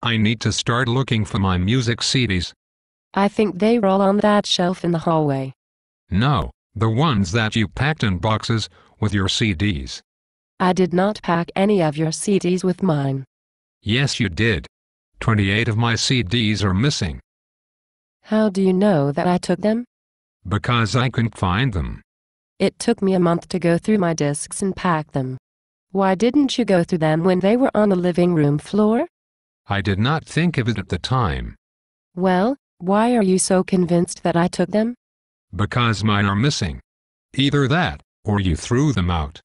I need to start looking for my music CDs. I think they were all on that shelf in the hallway. No, the ones that you packed in boxes with your CDs. I did not pack any of your CDs with mine. Yes, you did. 28 of my CDs are missing. How do you know that I took them? Because I couldn't find them. It took me a month to go through my discs and pack them. Why didn't you go through them when they were on the living room floor? I did not think of it at the time. Well, why are you so convinced that I took them? Because mine are missing. Either that, or you threw them out.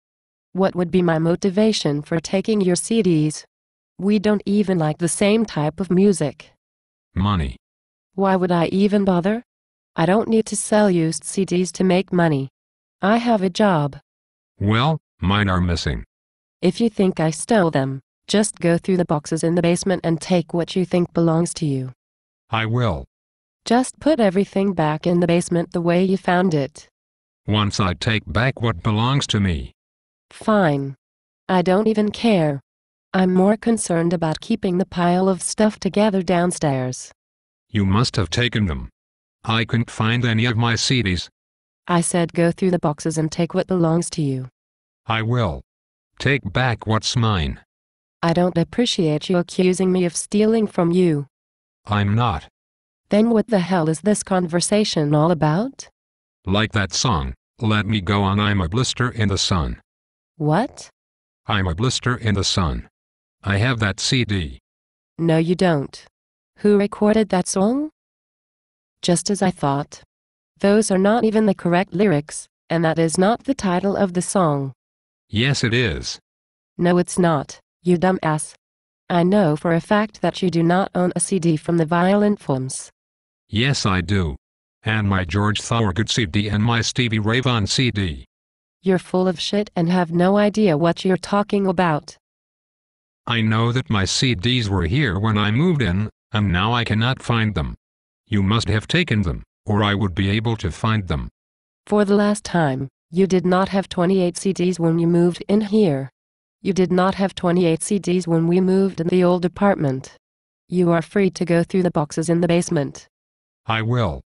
What would be my motivation for taking your CDs? We don't even like the same type of music. Money. Why would I even bother? I don't need to sell used CDs to make money. I have a job. Well, mine are missing. If you think I stole them, just go through the boxes in the basement and take what you think belongs to you. I will. Just put everything back in the basement the way you found it. Once I take back what belongs to me. Fine. I don't even care. I'm more concerned about keeping the pile of stuff together downstairs. You must have taken them. I couldn't find any of my CDs. I said go through the boxes and take what belongs to you. I will. Take back what's mine. I don't appreciate you accusing me of stealing from you. I'm not. Then what the hell is this conversation all about? Like that song, Let Me Go On, I'm a blister in the sun. What? I'm a blister in the sun. I have that CD. No, you don't. Who recorded that song? Just as I thought. Those are not even the correct lyrics, and that is not the title of the song. Yes, it is. No, it's not, you dumbass. I know for a fact that you do not own a CD from the Violent Femmes. Yes, I do. And my George Thorogood CD and my Stevie Ray Vaughan CD. You're full of shit and have no idea what you're talking about. I know that my CDs were here when I moved in, and now I cannot find them. You must have taken them, or I would be able to find them. For the last time, you did not have 28 CDs when you moved in here. You did not have 28 CDs when we moved in the old apartment. You are free to go through the boxes in the basement. I will.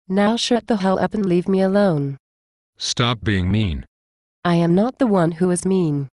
Now shut the hell up and leave me alone. Stop being mean. I am not the one who is mean.